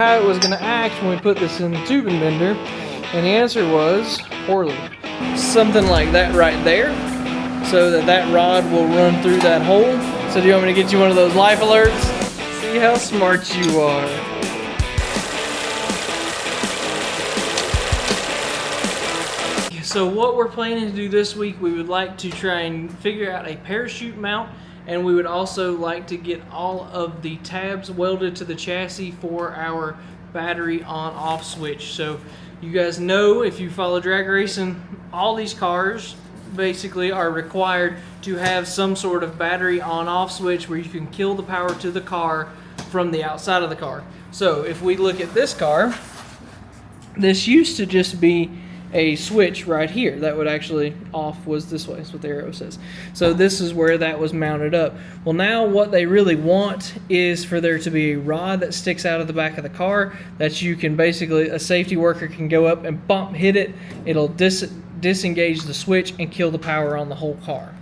How it was going to act when we put this in the tubing bender, and the answer was poorly. Something like that right there, so that rod will run through that hole. So do you want me to get you one of those life alerts? See how smart you are. So what we're planning to do this week, we would like to try and figure out a parachute mount, and we would also like to get all of the tabs welded to the chassis for our battery on-off switch. So you guys know, if you follow drag racing, all these cars basically are required to have some sort of battery on-off switch where you can kill the power to the car from the outside of the car. So if we look at this car, this used to just be a switch right here that would actually off was this way. That's what the arrow says. So this is where that was mounted up. Well, now what they really want is for there to be a rod that sticks out of the back of the car that you can basically, a safety worker can go up and bump, hit it. It'll disengage the switch and kill the power on the whole car.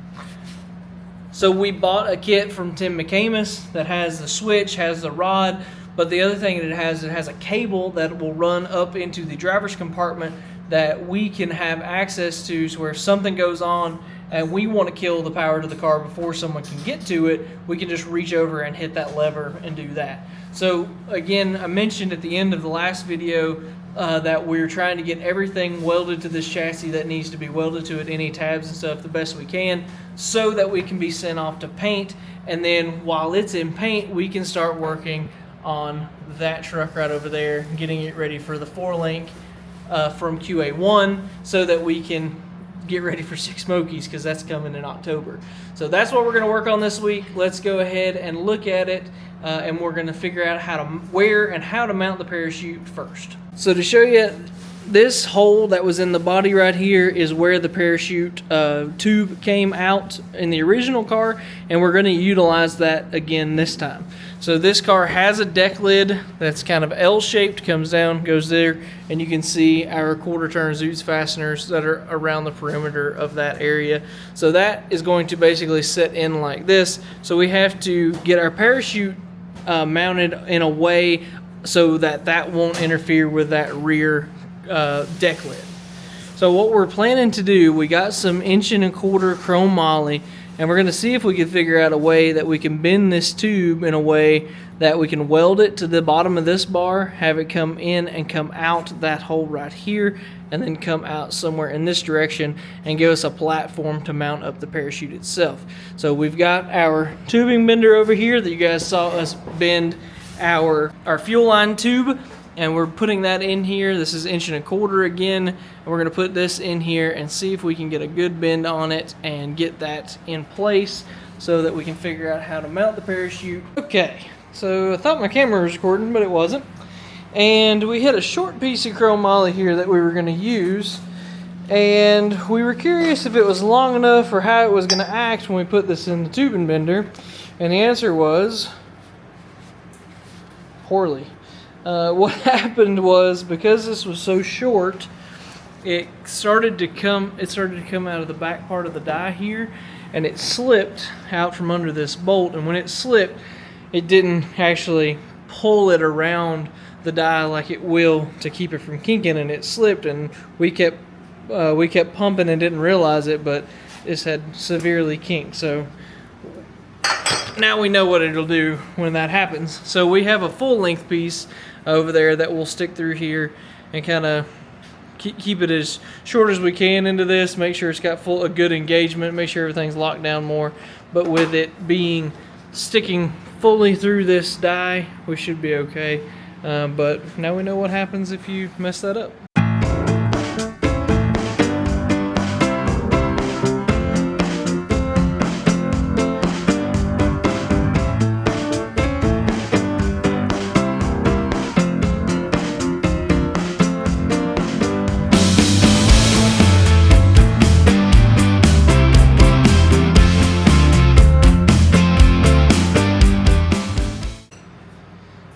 So we bought a kit from Tim McCamus that has the switch, has the rod, but the other thing that it has a cable that will run up into the driver's compartment that we can have access to, so where if something goes on and we want to kill the power to the car before someone can get to it, we can just reach over and hit that lever and do that. So again, I mentioned at the end of the last video that we're trying to get everything welded to this chassis that needs to be welded to it, any tabs and stuff, the best we can, so that we can be sent off to paint. And then while it's in paint, we can start working on that truck right over there, getting it ready for the 4-link from QA1, so that we can get ready for Six Smokies, because that's coming in October. So that's what we're going to work on this week. Let's go ahead and look at it, and we're going to figure out how to where and how to mount the parachute first. So to show you, this hole that was in the body right here is where the parachute tube came out in the original car, and we're going to utilize that again this time. So this car has a deck lid that's kind of L-shaped, comes down, goes there, and you can see our quarter-turn Zeus fasteners that are around the perimeter of that area. So that is going to basically set in like this. So we have to get our parachute mounted in a way so that that won't interfere with that rear deck lid. So what we're planning to do, we got some 1¼ inch chrome moly, and we're going to see if we can figure out a way that we can bend this tube in a way that we can weld it to the bottom of this bar, have it come in and come out that hole right here, and then come out somewhere in this direction and give us a platform to mount up the parachute itself. So we've got our tubing bender over here that you guys saw us bend our fuel line tube, and we're putting that in here. This is 1¼ inch again, and we're going to put this in here and see if we can get a good bend on it and get that in place so that we can figure out how to mount the parachute. Okay, so I thought my camera was recording, but it wasn't. And we had a short piece of chrome moly here that we were going to use, and we were curious if it was long enough or how it was going to act when we put this in the tubing bender, and the answer was poorly. What happened was, because this was so short, it started to come out of the back part of the die here, and it slipped out from under this bolt. And when it slipped, it didn't actually pull it around the die like it will to keep it from kinking, and it slipped, and we kept pumping and didn't realize it, but this had severely kinked. So now we know what it'll do when that happens. So we have a full length piece over there that will stick through here and kind of keep it as short as we can into this, make sure it's got a good engagement, make sure everything's locked down more. But with it sticking fully through this die, we should be okay. But now we know what happens if you mess that up.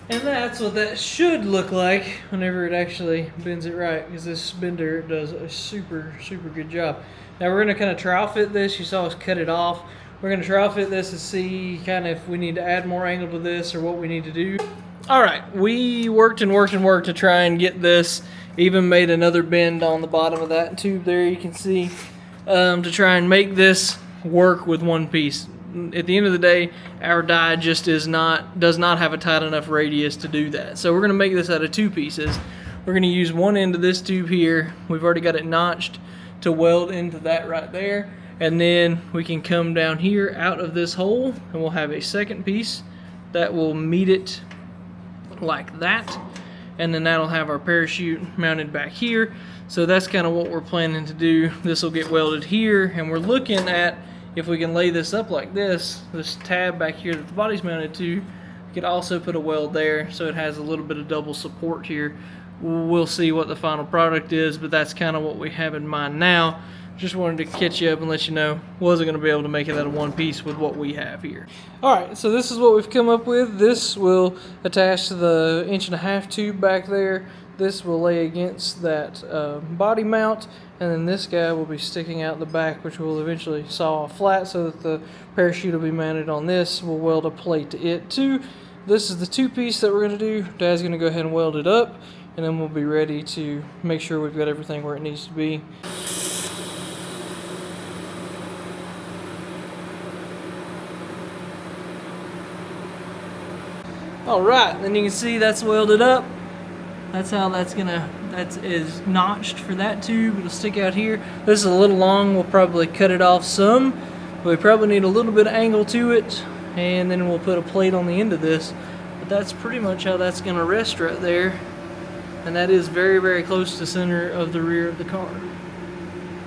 And that's what that should look like whenever it actually bends it right, because this bender does a super good job. Now we're going to kind of trial fit this. You saw us cut it off. We're going to trial fit this to see kind of if we need to add more angle to this or what we need to do. All right, we worked and worked and worked to try and get this. Even made another bend on the bottom of that tube there, you can see, to try and make this work with one piece. At the end of the day, our die just does not have a tight enough radius to do that. So we're going to make this out of two pieces. We're going to use one end of this tube here. We've already got it notched to weld into that right there. And then we can come down here out of this hole and we'll have a second piece that will meet it like that. And then that'll have our parachute mounted back here. So that's kind of what we're planning to do. This will get welded here, and we're looking at if we can lay this up like this tab back here that the body's mounted to. We could also put a weld there so it has a little bit of double support here. We'll see what the final product is, but that's kind of what we have in mind now. Just wanted to catch you up and let you know wasn't going to be able to make it out of one piece with what we have here. Alright, so this is what we've come up with. This will attach to the 1.5" tube back there. This will lay against that body mount, and then this guy will be sticking out the back, which will eventually saw off flat so that the parachute will be mounted on this. We'll weld a plate to it too. This is the two piece that we're going to do. Dad's going to go ahead and weld it up, and then we'll be ready to make sure we've got everything where it needs to be. Alright, then you can see that's welded up. That's how that is notched for that tube. It'll stick out here. This is a little long. We'll probably cut it off some. We probably need a little bit of angle to it, and then we'll put a plate on the end of this. But that's pretty much how that's going to rest right there. And that is very, very close to the center of the rear of the car.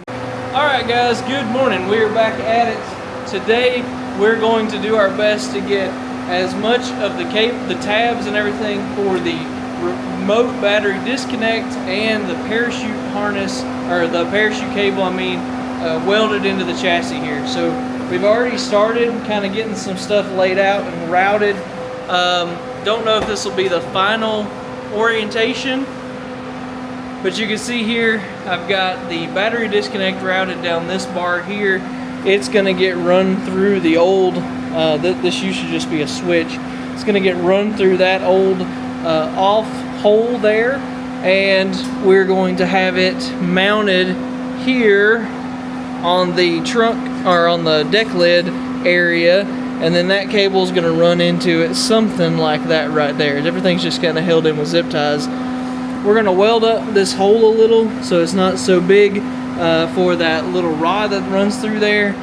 Alright guys, good morning. We are back at it. Today we're going to do our best to get as much of the tabs and everything for the remote battery disconnect and the parachute harness, or the parachute cable, welded into the chassis here. So we've already started kind of getting some stuff laid out and routed. Don't know if this will be the final orientation, but you can see here I've got the battery disconnect routed down this bar here. It's going to get run through the old, this used to just be a switch. It's going to get run through that old off hole there, and we're going to have it mounted here on the trunk, or on the deck lid area, and then that cable is going to run into it, something like that right there. Everything's just kind of held in with zip ties. We're going to weld up this hole a little so it's not so big for that little rod that runs through there.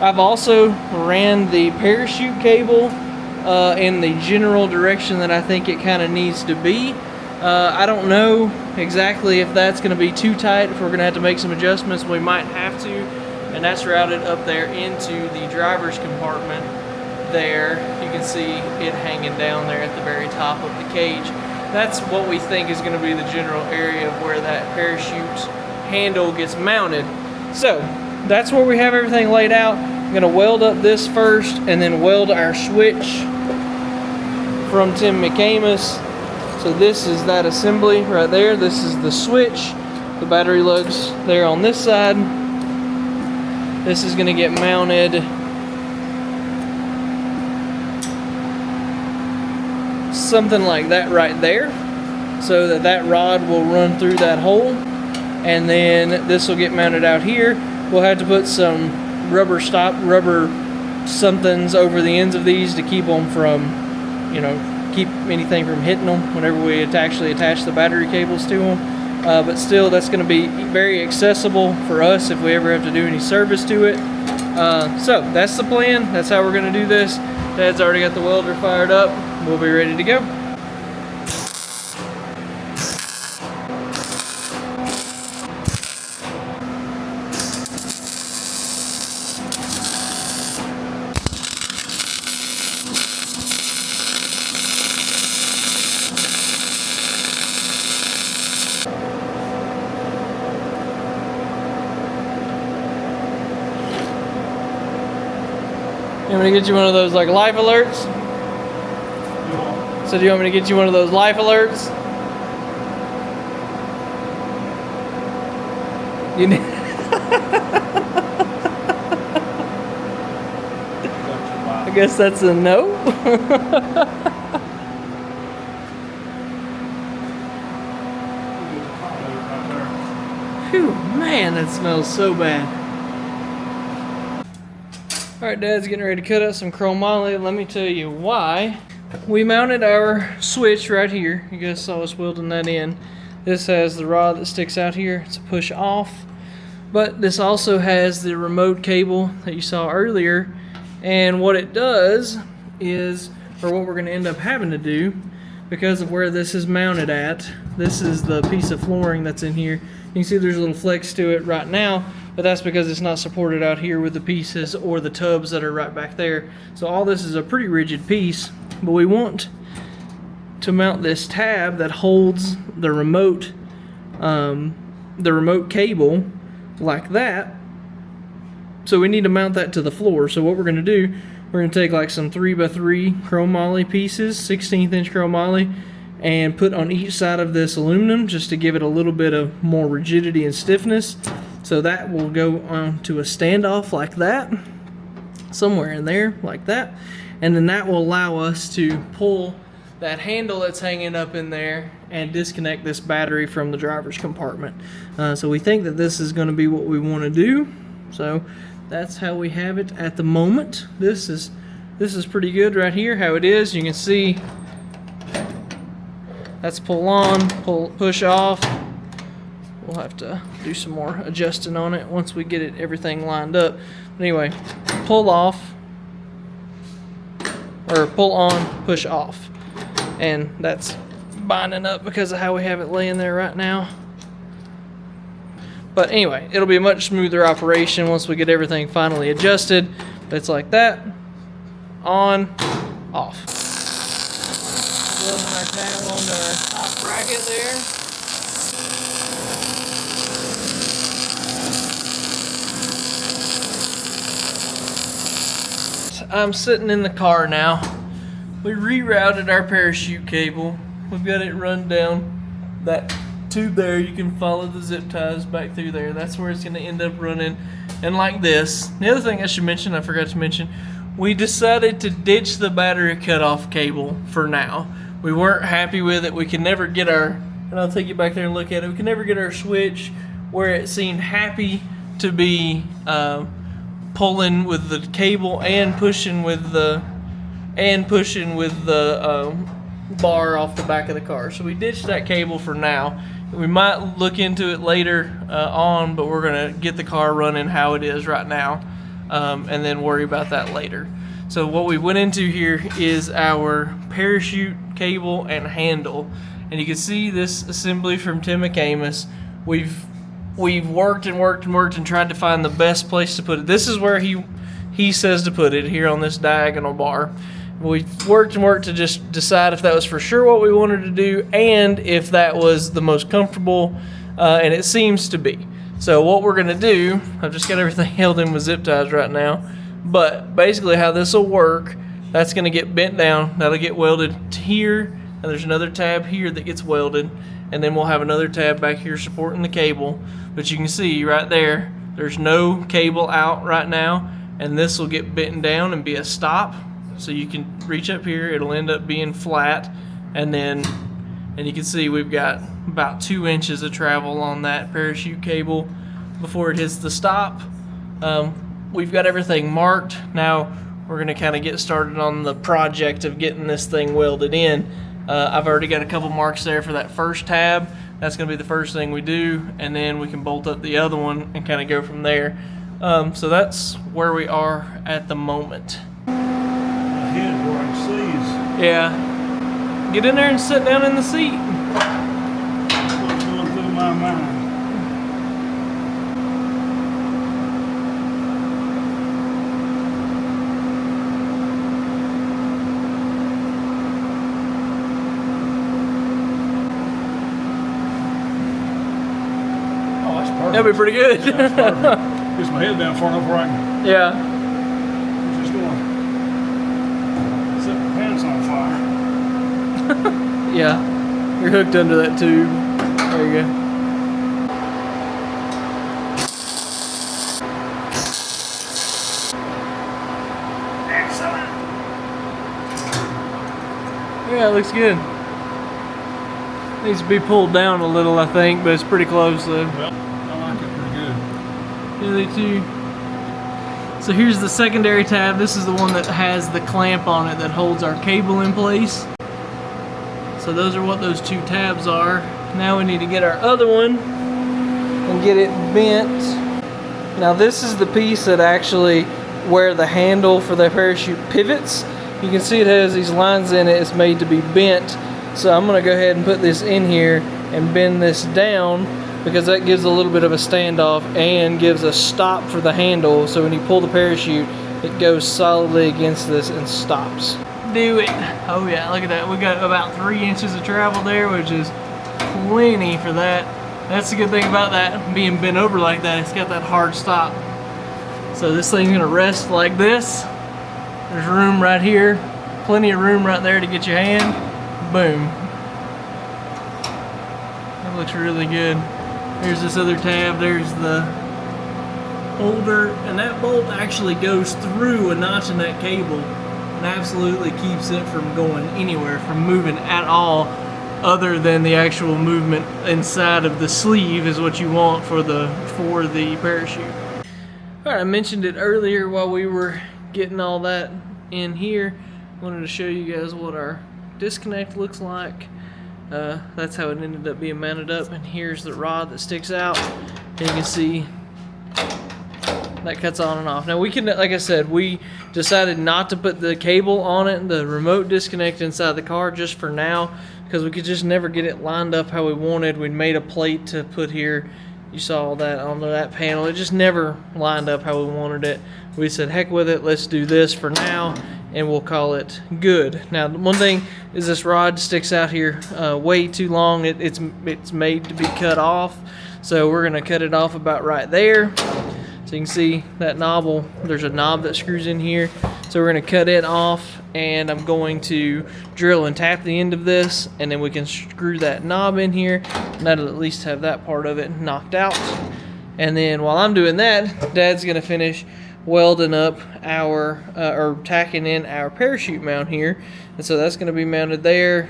I've also ran the parachute cable in the general direction that I think it kind of needs to be. I don't know exactly if that's going to be too tight. If we're going to have to make some adjustments, we might have to. And that's routed up there into the driver's compartment there. You can see it hanging down there at the very top of the cage. That's what we think is going to be the general area of where that parachute handle gets mounted. So that's where we have everything laid out. I'm going to weld up this first and then weld our switch from Tim McAmus. So this is that assembly right there. This is the switch. The battery lugs there on this side. This is going to get mounted something like that right there, so that that rod will run through that hole, and then this will get mounted out here. We'll have to put some rubber somethings over the ends of these to keep them from, keep anything from hitting them whenever we actually attach the battery cables to them. But still, that's going to be very accessible for us if we ever have to do any service to it. So that's the plan. That's how we're going to do this. Dad's already got the welder fired up. We'll be ready to go. You want me to get you one of those like life alerts? So do you want me to get you one of those life alerts? You need I guess that's a no. Whew, man, that smells so bad. Alright, Dad's getting ready to cut out some chromoly. Let me tell you why. We mounted our switch right here. You guys saw us welding that in. This has the rod that sticks out here. It's a push off. But this also has the remote cable that you saw earlier. And what it does is, or what we're going to end up having to do, because of where this is mounted at, this is the piece of flooring that's in here. You can see there's a little flex to it right now, but that's because it's not supported out here with the pieces or the tubs that are right back there. So all this is a pretty rigid piece, but we want to mount this tab that holds the remote cable like that. So we need to mount that to the floor. So what we're going to do, we're going to take like some 3x3 chromoly pieces, 16th inch chromoly, and put on each side of this aluminum just to give it a little bit of more rigidity and stiffness. So that will go onto a standoff like that, somewhere in there like that, and then that will allow us to pull that handle that's hanging up in there and disconnect this battery from the driver's compartment. So we think that this is going to be what we want to do. So that's how we have it at the moment. This is pretty good right here how it is. You can see that's pull on, push off. We'll have to do some more adjusting on it once we get everything lined up. But anyway, pull off, or pull on, push off. And that's binding up because of how we have it laying there right now. But anyway, it'll be a much smoother operation once we get everything finally adjusted. But it's like that, on, off. Welding our tab onto our top bracket there. I'm sitting in the car now. We rerouted our parachute cable. We've got it run down that tube there. You can follow the zip ties back through there. That's where it's going to end up running. And like this. The other thing I should mention, I forgot to mention, we decided to ditch the battery cutoff cable for now. We weren't happy with it. We could never get our, and I'll take you back there and look at it, we could never get our switch where it seemed happy to be pulling with the cable and pushing with the bar off the back of the car. So we ditched that cable for now. We might look into it later on, but we're gonna get the car running how it is right now, and then worry about that later. So what we went into here is our parachute cable and handle, and you can see this assembly from Tim McAmus. We've worked and tried to find the best place to put it. This is where he says to put it, here on this diagonal bar. We worked to just decide if that was for sure what we wanted to do and if that was the most comfortable, and it seems to be. So what we're gonna do, I've just got everything held in with zip ties right now, but basically how this will work, that's gonna get bent down, that'll get welded to here, and there's another tab here that gets welded, and then we'll have another tab back here supporting the cable. But you can see right there, there's no cable out right now, and this will get bent down and be a stop. So you can reach up here, it'll end up being flat, and you can see we've got about 2 inches of travel on that parachute cable before it hits the stop. We've got everything marked. Now we're gonna kind of get started on the project of getting this thing welded in. I've already got a couple marks there for that first tab. That's gonna be the first thing we do, and then we can bolt up the other one and kind of go from there. So that's where we are at the moment. Yeah. Get in there and sit down in the seat. What's going through my mind? Oh, that's perfect. That'd be pretty good. Yeah, that's perfect. Gets my head down far enough where I can. Yeah. Just going. Set my pants on fire. Yeah. You're hooked under that tube. There you go. Excellent. Yeah, it looks good. Needs to be pulled down a little, I think, but it's pretty close though. Well, Yeah, they do. So here's the secondary tab. This is the one that has the clamp on it that holds our cable in place. So those are what those two tabs are. Now we need to get our other one and get it bent. Now this is the piece that actually where the handle for the parachute pivots. You can see it has these lines in it. It's made to be bent. So I'm gonna go ahead and put this in here and bend this down, because that gives a little bit of a standoff and gives a stop for the handle. So when you pull the parachute, it goes solidly against this and stops. Do it. Oh yeah, look at that. We got about 3 inches of travel there, which is plenty for that. That's the good thing about that being bent over like that. It's got that hard stop. So this thing's gonna rest like this. There's room right here. Plenty of room right there to get your hand. Boom. That looks really good. Here's this other tab. There's the holder, and that bolt actually goes through a notch in that cable and absolutely keeps it from going anywhere, from moving at all, other than the actual movement inside of the sleeve is what you want for the parachute. All right, I mentioned it earlier while we were getting all that in here. I wanted to show you guys what our disconnect looks like. That's how it ended up being mounted up, and here's the rod that sticks out, and you can see that cuts on and off. Now we can, like I said, we decided not to put the cable on it, the remote disconnect inside the car, just for now, because we could just never get it lined up how we wanted. We'd made a plate to put here. You saw that on that panel. It just never lined up how we wanted it. We said, heck with it, let's do this for now, and we'll call it good. Now, one thing is this rod sticks out here way too long. It's made to be cut off, so we're gonna cut it off about right there. So you can see that knob, there's a knob that screws in here. So we're gonna cut it off, and I'm going to drill and tap the end of this, and then we can screw that knob in here, and that'll at least have that part of it knocked out. And then while I'm doing that, Dad's gonna finish welding up our, or tacking in our parachute mount here. And so that's gonna be mounted there.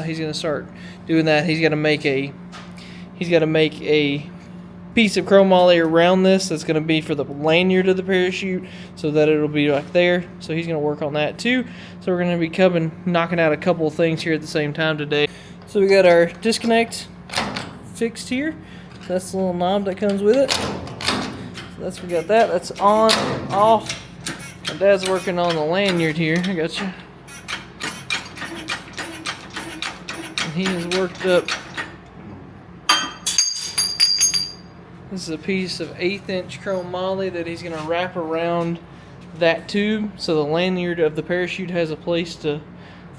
He's gonna start doing that. He's gotta make a piece of chromoly around this that's going to be for the lanyard of the parachute, so that it'll be like there. So he's going to work on that too. So we're going to be knocking out a couple of things here at the same time today. So we got our disconnect fixed here. So that's the little knob that comes with it. So we got that. That's on, off. My Dad's working on the lanyard here. I got you. And he has worked up. This is a piece of 1/8 inch chromoly that he's going to wrap around that tube, so the lanyard of the parachute has a place to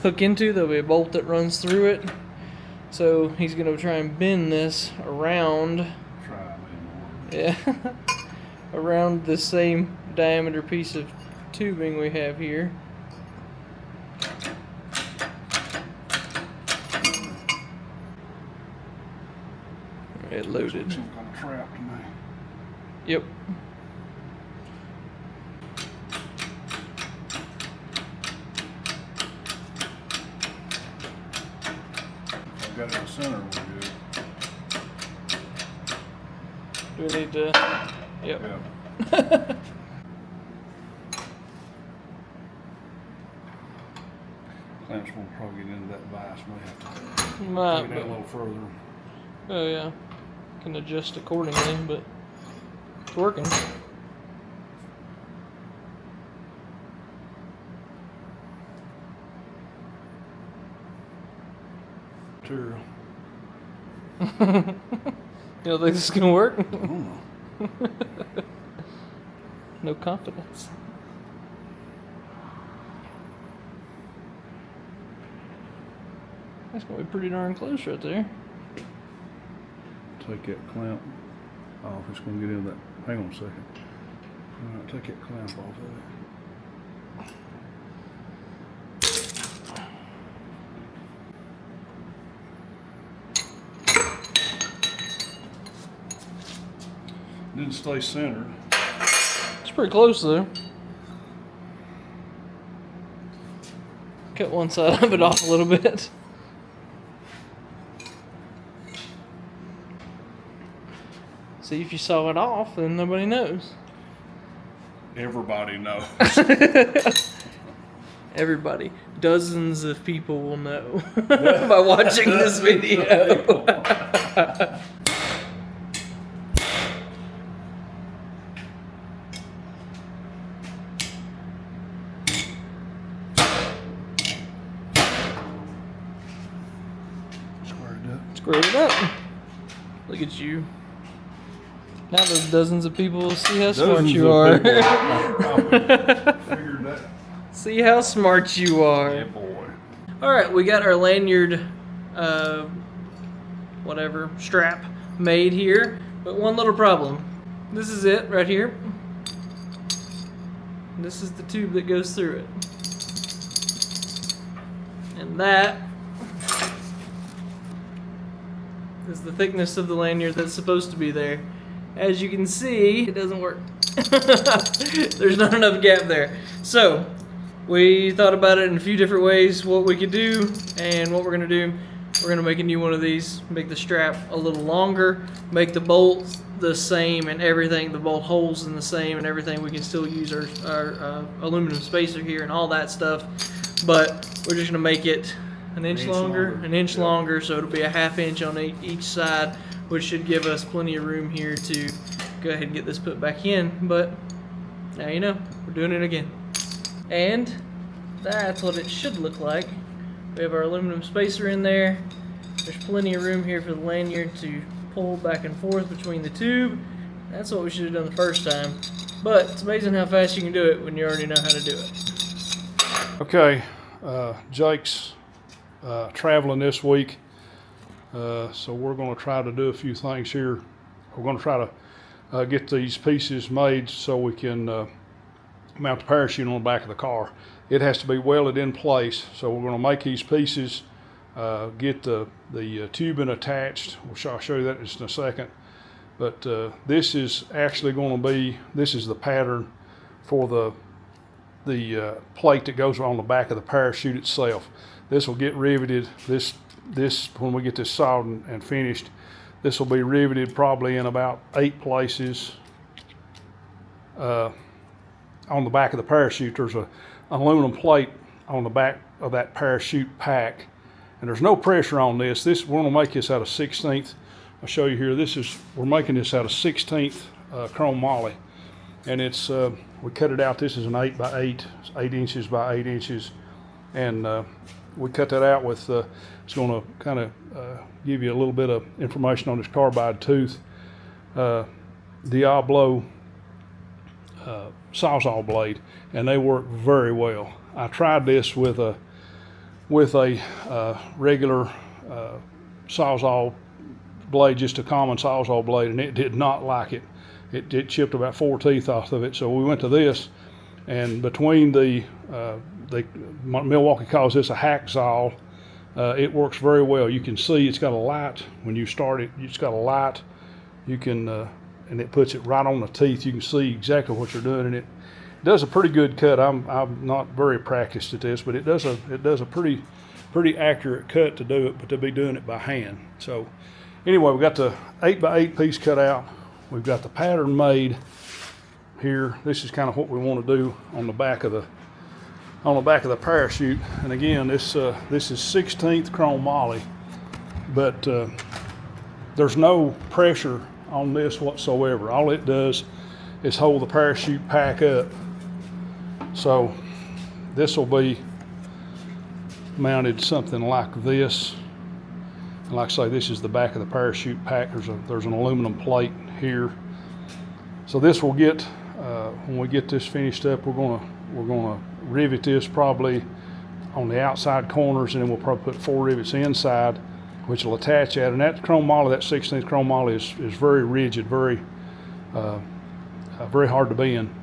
hook into. There'll be a bolt that runs through it. So he's going to try and bend this around, around the same diameter piece of tubing we have here. It loaded. Some kind of trap to me. Yep. I've got it in the center, we're good. Do we need to? Yep. Yeah. Clamps will probably get into that vise. May have to Might, take it out a little further. oh yeah. Can adjust accordingly, but it's working. Material. You don't think this is gonna work? I don't know. No confidence. That's gonna be pretty darn close right there. Take that clamp off. It's going to get into that. Hang on a second. All right, take that clamp off of it. Didn't stay centered. It's pretty close though. Cut one side of it off a little bit. See, if you saw it off, then nobody knows. Everybody knows. Everybody. Dozens of people will know by watching this video. Squared it up. Look at you. Now those dozens of people will see how smart you are. See how smart you are. Yeah, boy. Alright, we got our lanyard, whatever, strap made here. But one little problem. This is it right here. This is the tube that goes through it. And that is the thickness of the lanyard that's supposed to be there. As you can see, it doesn't work. There's not enough gap there. So, we thought about it in a few different ways, what we could do, and what we're gonna do. We're gonna make a new one of these, make the strap a little longer, make the bolts the same and everything, the bolt holes in the same and everything. We can still use our aluminum spacer here and all that stuff, but we're just gonna make it an inch longer, so it'll be a ½ inch on each side, which should give us plenty of room here to go ahead and get this put back in. But now you know, we're doing it again. And that's what it should look like. We have our aluminum spacer in there. There's plenty of room here for the lanyard to pull back and forth between the tube. That's what we should have done the first time. But it's amazing how fast you can do it when you already know how to do it. Okay, Jake's traveling this week, so we're going to try to do a few things here. We're going to try to get these pieces made so we can mount the parachute on the back of the car. It has to be welded in place, so we're going to make these pieces, get the tubing attached. I'll show you that in just a second. But this is actually going to be, this is the pattern for the plate that goes on the back of the parachute itself. This will get riveted. This when we get this soldered and finished, this will be riveted probably in about 8 places on the back of the parachute. There's an aluminum plate on the back of that parachute pack, and there's no pressure on this. We're going to make this out of 16th. I'll show you here. We're making this out of 16th chrome moly, and it's we cut it out. This is an 8 by 8, 8 inches by 8 inches, and we cut that out with. It's going to kind of give you a little bit of information on this carbide tooth Diablo sawzall blade, and they work very well. I tried this with a regular sawzall blade, just a common sawzall blade, and it did not like it. It chipped about 4 teeth off of it. So we went to this, and between Milwaukee calls this a hacksaw. It works very well. You can see it's got a light when you start it. It's got a light. You can and it puts it right on the teeth. You can see exactly what you're doing, and it does a pretty good cut. I'm not very practiced at this, but it does a pretty accurate cut to do it, but to be doing it by hand. So anyway, we got the 8 by 8 piece cut out. We've got the pattern made here. This is kind of what we want to do on the back of the parachute. And again, this is 16th chrome moly, but there's no pressure on this whatsoever. All it does is hold the parachute pack up. So this will be mounted something like this. And like I say, this is the back of the parachute pack. There's an aluminum plate here. So this will get when we get this finished up, we're gonna rivet this probably on the outside corners, and then we'll probably put 4 rivets inside, which will attach that. And that chrome moly, that 16th chrome moly, is very rigid, very hard to bend,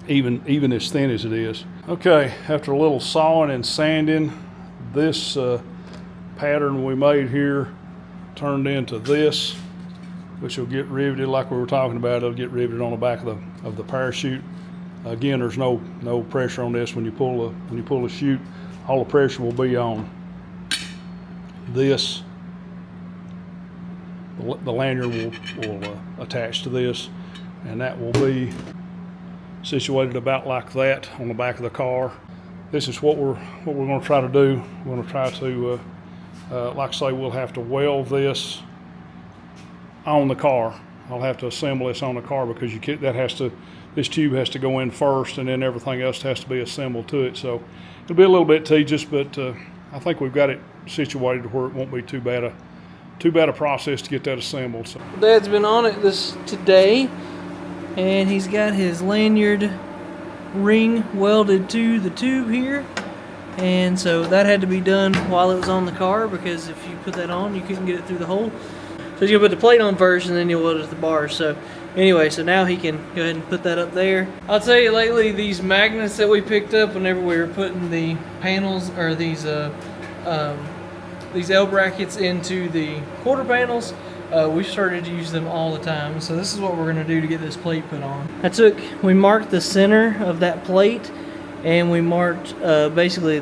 even as thin as it is. Okay, after a little sawing and sanding, this pattern we made here turned into this, which will get riveted like we were talking about. It'll get riveted on the back of the parachute. Again, there's no pressure on this when you pull the chute. All the pressure will be on this the lanyard will attach to this, and that will be situated about like that on the back of the car. This is what we're going to try to do. We're going to try to, like I say, we'll have to weld this on the car. I'll have to assemble this on the car because this tube has to go in first, and then everything else has to be assembled to it. So it'll be a little bit tedious, but I think we've got it situated where it won't be too bad a process to get that assembled. So Dad's been on it today, and he's got his lanyard ring welded to the tube here, and so that had to be done while it was on the car, because if you put that on, you couldn't get it through the hole. So he's gonna put the plate on first, and then you'll weld it to the bars. So anyway, so now he can go ahead and put that up there. I'll tell you, lately, these magnets that we picked up whenever we were putting the panels, or these L brackets into the quarter panels, we've started to use them all the time. So this is what we're gonna do to get this plate put on. We marked the center of that plate, and we marked basically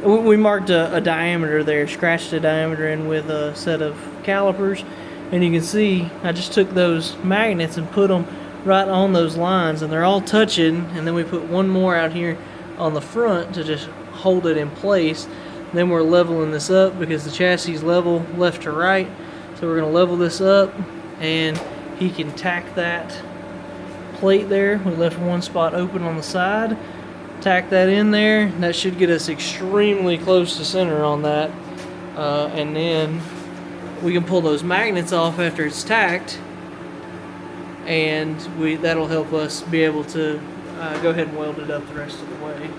we marked a diameter there, scratched a diameter in with a set of calipers, and you can see I just took those magnets and put them right on those lines, and they're all touching, and then we put one more out here on the front to just hold it in place. Then we're leveling this up because the chassis is level left to right, so we're going to level this up, and he can tack that plate there. We left one spot open on the side. Tack that in there. That should get us extremely close to center on that, and then we can pull those magnets off after it's tacked, and that'll help us be able to go ahead and weld it up the rest of the way.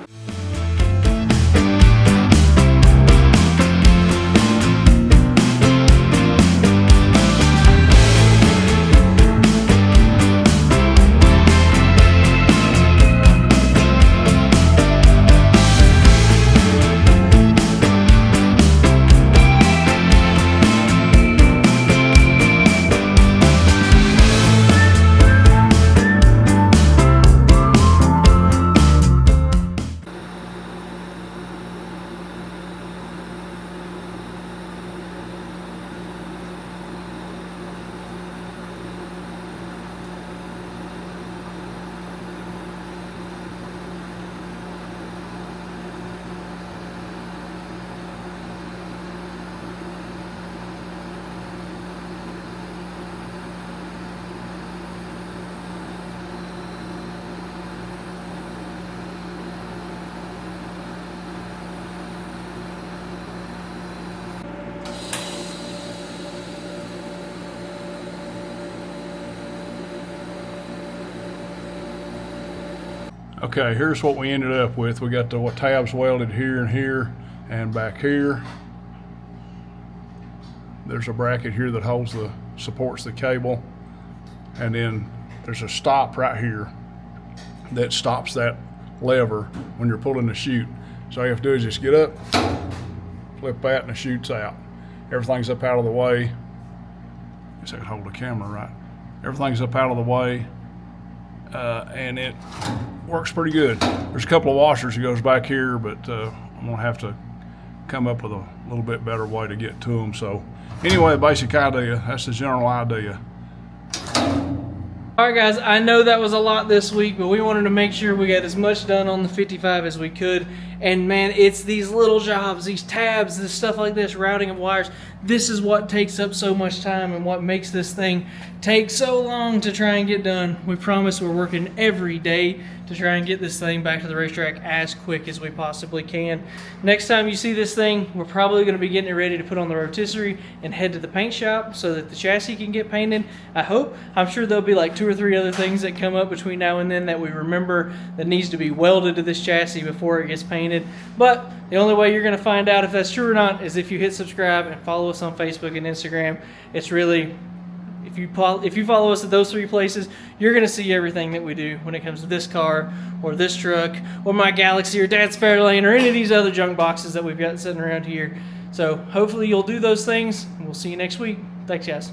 okay, here's what we ended up with. We got the tabs welded here and here and back here. There's a bracket here that supports the cable, and then there's a stop right here that stops that lever when you're pulling the chute. So all you have to do is just get up, flip that, and the chute's out. Everything's up out of the way. I guess I could hold the camera right. Everything's up out of the way, and it works pretty good. There's a couple of washers that goes back here, but I'm gonna have to come up with a little bit better way to get to them. So anyway, the basic idea, that's the general idea. Alright guys, I know that was a lot this week, but we wanted to make sure we got as much done on the 55 as we could. And man, it's these little jobs, these tabs, this stuff like this, routing of wires. This is what takes up so much time and what makes this thing take so long to try and get done. We promise we're working every day to try and get this thing back to the racetrack as quick as we possibly can. Next time you see this thing, we're probably going to be getting it ready to put on the rotisserie and head to the paint shop so that the chassis can get painted. I hope. I'm sure there'll be like 2 or 3 other things that come up between now and then that we remember that needs to be welded to this chassis before it gets painted. But the only way you're going to find out if that's true or not is if you hit subscribe and follow us on Facebook and Instagram. It's really, if you follow us at those 3 places, you're going to see everything that we do when it comes to this car or this truck or my Galaxy or Dad's Fairlane or any of these other junk boxes that we've got sitting around here. So hopefully you'll do those things, and we'll see you next week. Thanks, guys.